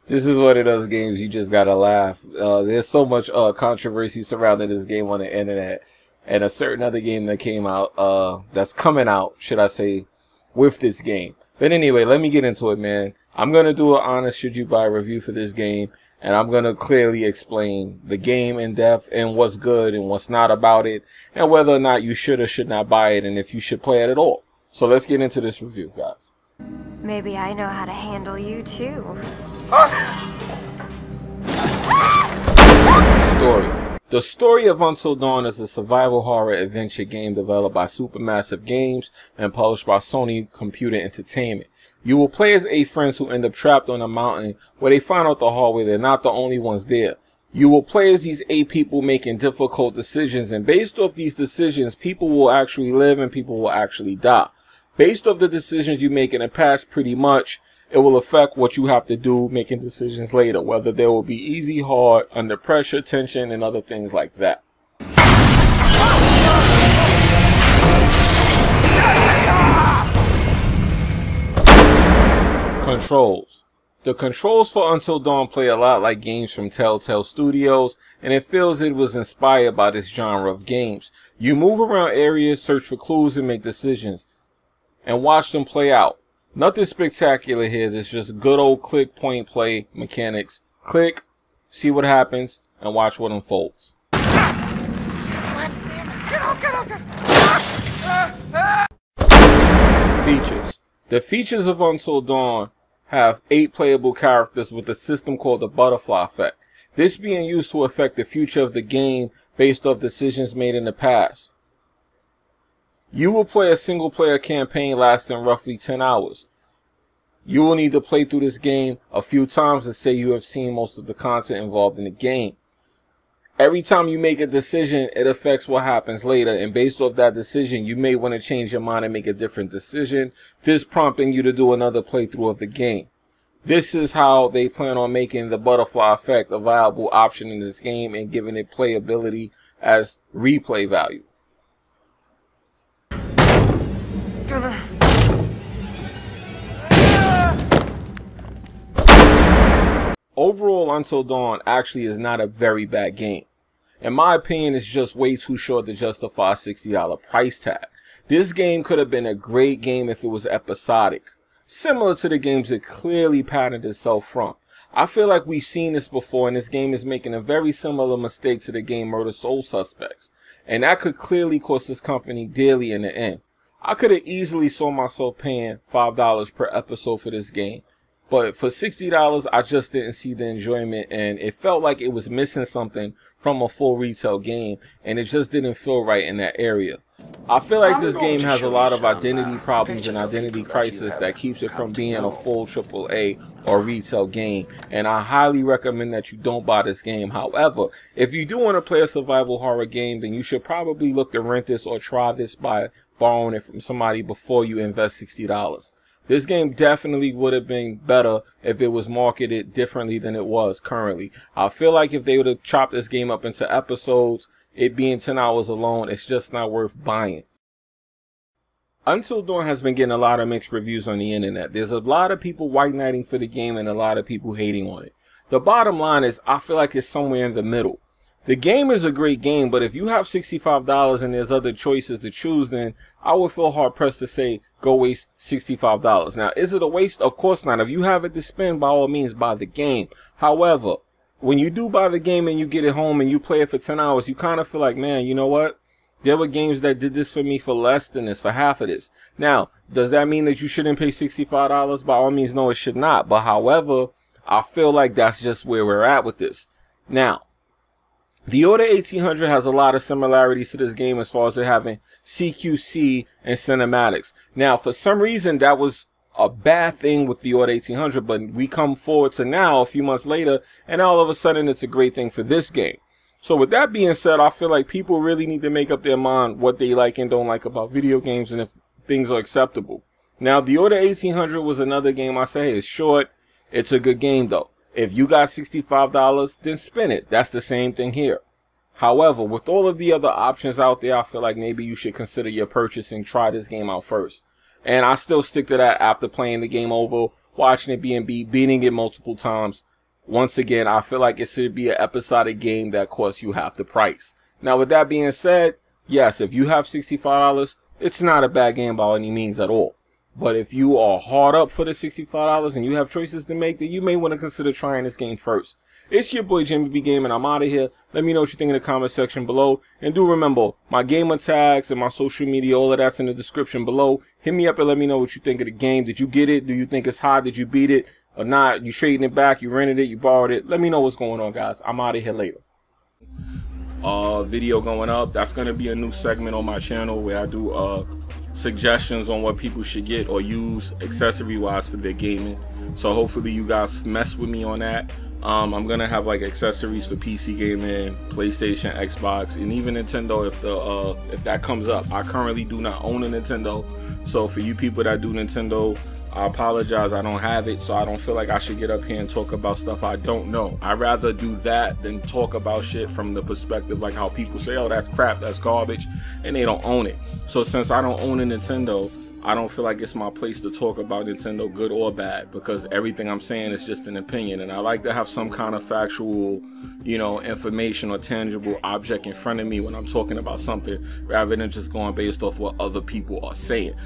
This is one of those games you just gotta laugh. There's so much controversy surrounding this game on the internet, and a certain other game that came out, that's coming out, should I say, with this game. But anyway, let me get into it, man. I'm gonna do an honest should you buy review for this game, and I'm gonna clearly explain the game in depth and what's good and what's not about it, and whether or not you should or should not buy it, and if you should play it at all. So let's get into this review, guys. Maybe I know how to handle you too. Story. The story of Until Dawn is a survival horror adventure game developed by Supermassive Games and published by Sony Computer Entertainment. You will play as 8 friends who end up trapped on a mountain where they find out the hard way they're not the only ones there. You will play as these 8 people making difficult decisions, and based off these decisions, people will actually live and people will actually die. Based off the decisions you make in the past, pretty much, it will affect what you have to do making decisions later, whether they will be easy, hard, under pressure, tension, and other things like that. Controls. The controls for Until Dawn play a lot like games from Telltale Studios, and it feels it was inspired by this genre of games. You move around areas, search for clues, and make decisions, and watch them play out. Nothing spectacular here. There's just good old click, point, play mechanics. Click, see what happens, and watch what unfolds. Features. The features of Until Dawn have 8 playable characters with a system called the butterfly effect. This being used to affect the future of the game based off decisions made in the past. You will play a single player campaign lasting roughly 10 hours. You will need to play through this game a few times to say you have seen most of the content involved in the game. Every time you make a decision, it affects what happens later, and based off that decision, you may want to change your mind and make a different decision, this prompting you to do another playthrough of the game. This is how they plan on making the butterfly effect a viable option in this game and giving it playability as replay value. Overall, Until Dawn actually is not a very bad game. In my opinion, it's just way too short to justify a $60 price tag. This game could have been a great game if it was episodic, similar to the games it clearly patterned itself from. I feel like we've seen this before, and this game is making a very similar mistake to the game Murder Soul Suspects, and that could clearly cost this company dearly in the end. I could have easily saw myself paying $5 per episode for this game, but for $60, I just didn't see the enjoyment, and it felt like it was missing something from a full retail game, and it just didn't feel right in that area. I feel like this game has a lot of identity problems and identity crisis that keeps it from being a full AAA or retail game, and I highly recommend that you don't buy this game. However, if you do want to play a survival horror game, then you should probably look to rent this or try this by borrowing it from somebody before you invest $60. This game definitely would have been better if it was marketed differently than it was currently. I feel like if they would have chopped this game up into episodes, it being 10 hours alone, it's just not worth buying. Until Dawn has been getting a lot of mixed reviews on the internet. There's a lot of people white knighting for the game and a lot of people hating on it. The bottom line is I feel like it's somewhere in the middle. The game is a great game, but if you have $65 and there's other choices to choose, then I would feel hard pressed to say go waste $65. Now, is it a waste? Of course not. If you have it to spend, by all means, buy the game. However, when you do buy the game and you get it home and you play it for 10 hours, you kind of feel like, man, you know what? There were games that did this for me for less than this, for half of this. Now, does that mean that you shouldn't pay $65? By all means, no, it should not. But however, I feel like that's just where we're at with this. Now, the Order 1800 has a lot of similarities to this game as far as it having CQC and cinematics. Now, for some reason, that was a bad thing with the Order 1800, but we come forward to now, a few months later, and all of a sudden, it's a great thing for this game. So with that being said, I feel like people really need to make up their mind what they like and don't like about video games and if things are acceptable. Now, the Order 1800 was another game I say, hey, it's short. It's a good game, though. If you got $65, then spend it. That's the same thing here. However, with all of the other options out there, I feel like maybe you should consider your purchase and try this game out first. And I still stick to that after playing the game over, watching it being beat, beating it multiple times. Once again, I feel like it should be an episodic game that costs you half the price. Now, with that being said, yes, if you have $65, it's not a bad game by any means at all. But if you are hard up for the $65 and you have choices to make, then you may want to consider trying this game first. It's your boy Jimmybgaming, and I'm out of here. Let me know what you think in the comment section below. And do remember, my gamer tags and my social media, all of that's in the description below. Hit me up and let me know what you think of the game. Did you get it? Do you think it's hot? Did you beat it? Or not? You trading it back? You rented it? You borrowed it? Let me know what's going on, guys. I'm out of here later. Video going up. That's going to be a new segment on my channel where I do suggestions on what people should get or use accessory wise for their gaming. So hopefully you guys mess with me on that. I'm gonna have like accessories for PC gaming, PlayStation, Xbox, and even Nintendo if that comes up. I currently do not own a Nintendo, so for you people that do Nintendo, I apologize, I don't have it, so I don't feel like I should get up here and talk about stuff I don't know. I'd rather do that than talk about shit from the perspective like how people say, oh, that's crap, that's garbage, and they don't own it. So since I don't own a Nintendo, I don't feel like it's my place to talk about Nintendo, good or bad, because everything I'm saying is just an opinion, and I like to have some kind of factual, you know, information or tangible object in front of me when I'm talking about something, rather than just going based off what other people are saying.